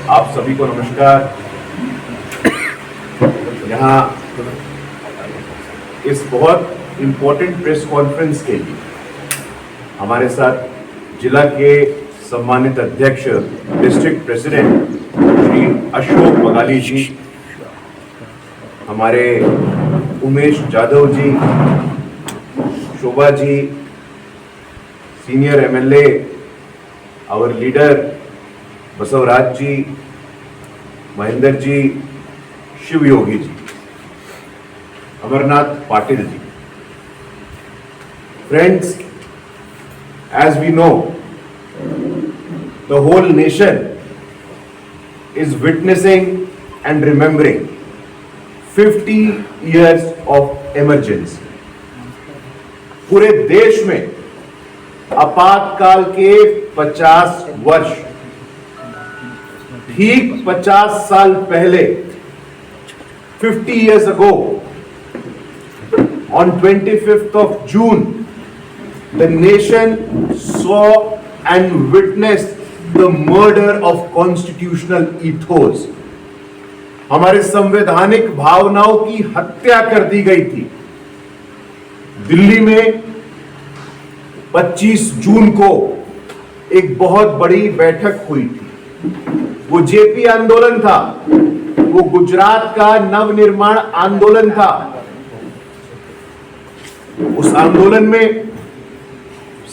आप सभी को नमस्कार। यहाँ इस बहुत इम्पोर्टेंट प्रेस कॉन्फ्रेंस के लिए हमारे साथ जिला के सम्मानित अध्यक्ष डिस्ट्रिक्ट प्रेसिडेंट श्री अशोक बगाली जी, हमारे Umesh Jadhav ji, Shobha ji, senior MLA, our leader Basavaraj ji, Mahendra ji, Shiv Yogi ji, Amarnath Patil ji. Friends, as we know, the whole nation is witnessing and remembering 50 years of emergency. पूरे देश में आपातकाल के 50 वर्ष, ठीक 50 साल पहले 50 years ago, on 25th of June, the nation saw and witnessed the murder of constitutional ethos. हमारे संवैधानिक भावनाओं की हत्या कर दी गई थी। दिल्ली में 25 जून को एक बहुत बड़ी बैठक हुई थी। वो जेपी आंदोलन था, वो गुजरात का नवनिर्माण आंदोलन था। उस आंदोलन में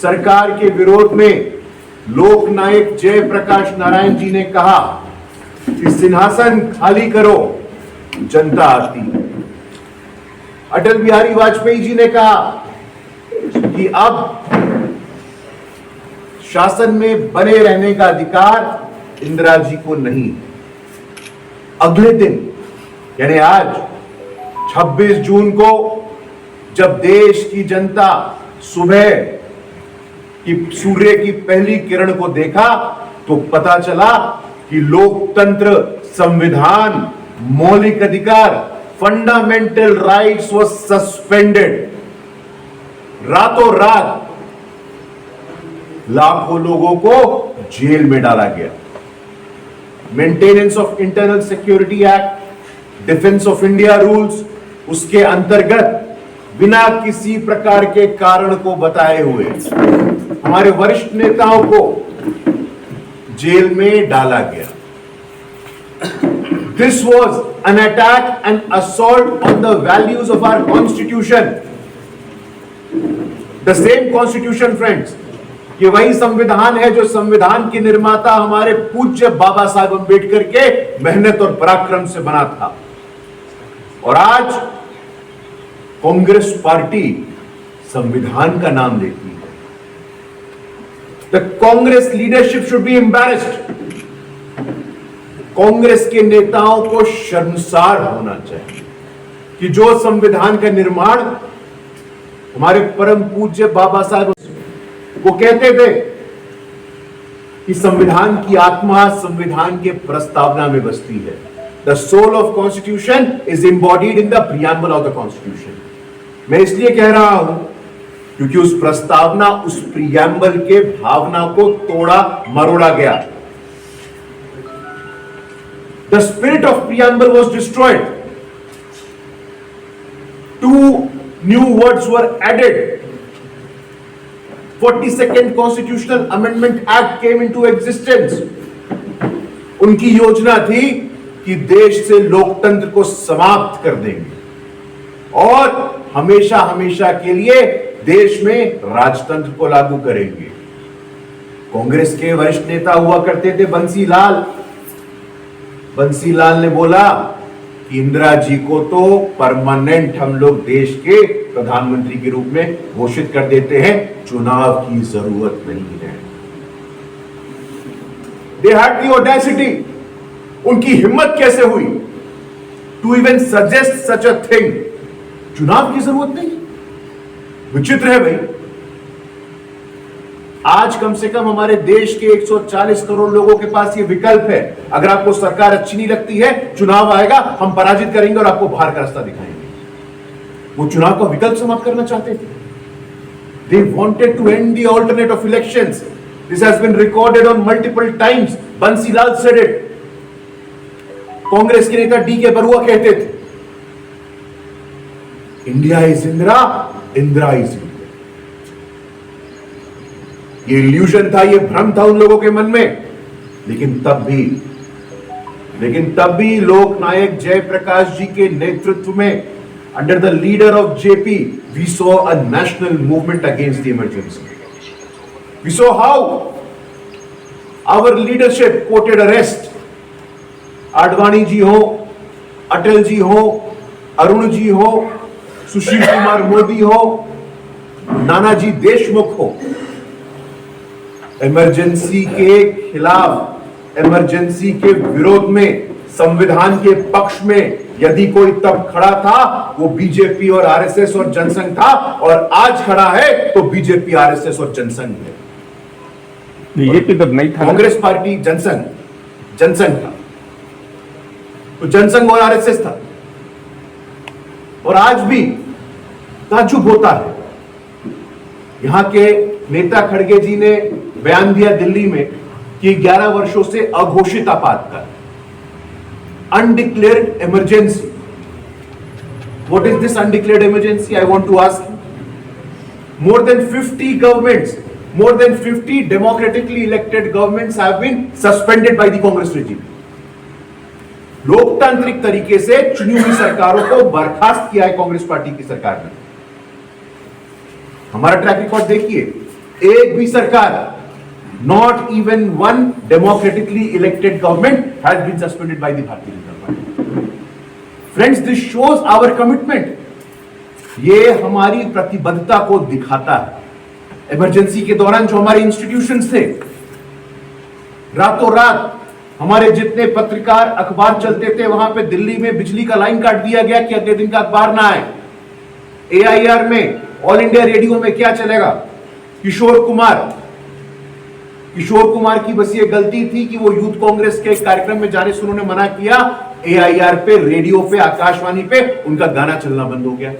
सरकार के विरोध में लोकनायक जयप्रकाश नारायण जी ने कहा कि सिंहासन खाली करो, जनता आती है। अटल बिहारी वाजपेयी जी ने कहा कि अब शासन में बने रहने का अधिकार इंदिरा जी को नहीं। अगले दिन यानी आज 26 जून को जब देश की जनता सुबह की सूर्य की पहली किरण को देखा तो पता चला कि लोकतंत्र, संविधान, मौलिक अधिकार, फंडामेंटल राइट्स वाज सस्पेंडेड। रातों रात लाखों लोगों को जेल में डाला गया। Maintenance of internal security act, defence of India rules, उसके अंतर्गत बिना किसी प्रकार के कारण को बताए हुए हमारे वरिष्ठ नेताओं को जेल में डाला गया। This was an attack and assault on the values of our constitution. The same constitution, friends, ये वही संविधान है जो संविधान के निर्माता हमारे पूज्य बाबा साहब अम्बेडकर के मेहनत और पराक्रम से बना था। और आज कांग्रेस पार्टी संविधान का नाम लेती है। The Congress leadership should be embarrassed. Congress के नेताओं को शर्मसार होना चाहिए कि जो संविधान का निर्माण हमारे परम पूज्य बाबा साहब वो कहते थे कि संविधान की आत्मा संविधान के प्रस्तावना में बसती है। The soul of constitution is embodied in the preamble of the constitution. मैं इसलिए कह रहा हूं क्योंकि उस प्रस्तावना, उस प्रियम्बल के भावना को तोड़ा मरोड़ा गया। The spirit of preamble was destroyed. 2 new words were added. 42nd Constitutional Amendment Act came into existence. उनकी योजना थी कि देश से लोकतंत्र को समाप्त कर देंगे और हमेशा हमेशा के लिए देश में राजतंत्र को लागू करेंगे। कांग्रेस के वरिष्ठ नेता हुआ करते थे बंसीलाल। बंसीलाल ने बोला कि इंदिरा जी को तो परमानेंट हम लोग देश के प्रधानमंत्री के रूप में घोषित कर देते हैं, चुनाव की जरूरत नहीं है। They had the audacity, उनकी हिम्मत कैसे हुई to even suggest such a thing? चुनाव की जरूरत नहीं। विचित्र है भाई। आज कम से कम हमारे देश के 140 करोड़ लोगों के पास ये विकल्प है। अगर आपको सरकार अच्छी नहीं लगती है, चुनाव आएगा, हम पराजित करेंगे और आपको बाहर का रास्ता दिखाएंगे। वो चुनाव का विकल्प समाप्त करना चाहते थे। They wanted to end the alternate of elections. This has been recorded on multiple times. Bansilal said it. Congress के नेता डी के बरुआ कहते थे, India is Indira, Indira is India. ये इल्यूजन था, ये भ्रम था उन लोगों के मन में। लेकिन तब भी लोकनायक जयप्रकाश जी के नेतृत्व में, under the leader of JP, we saw a national movement against the emergency. We saw how our leadership courted arrest. Advani ji हो, अटल जी हो, अरुण जी हो, सुशील कुमार मोदी हो, नानाजी देशमुख हो, इमरजेंसी के खिलाफ, इमरजेंसी के विरोध में, संविधान के पक्ष में यदि कोई तब खड़ा था वो बीजेपी और आरएसएस और जनसंघ था, और आज खड़ा है तो बीजेपी, आरएसएस और जनसंघ है। बीजेपी तब नहीं था, कांग्रेस पार्टी जनसंघ था, तो जनसंघ और आरएसएस था। और आज भी ताज्जुब होता है, यहां के नेता खड़गे जी ने बयान दिया दिल्ली में कि 11 वर्षों से अघोषित आपातकाल, undeclared emergency. What is this undeclared emergency? I want to ask you. More than 50 governments, more than 50 democratically elected governments have been suspended by the Congress regime. लोकतांत्रिक तरीके से चुनी हुई सरकारों को बर्खास्त किया है कांग्रेस पार्टी की सरकार ने। हमारा ट्रैक रिकॉर्ड देखिए, एक भी सरकार, not even one democratically elected government has been suspended by the Bharatiya Janata Party. Friends, this shows our commitment. ये हमारी प्रतिबद्धता को दिखाता है। इमरजेंसी के दौरान जो हमारे इंस्टीट्यूशंस थे, रातों रात हमारे जितने पत्रकार, अखबार चलते थे, वहां पे दिल्ली में बिजली का लाइन काट दिया गया कि अगले दिन का अखबार ना आए। एआईआर में, ऑल इंडिया रेडियो में क्या चलेगा? किशोर कुमार की बस ये गलती थी कि वो यूथ कांग्रेस के कार्यक्रम में जाने से उन्होंने मना किया। एआईआर पे, रेडियो पे, आकाशवाणी पे उनका गाना चलना बंद हो गया।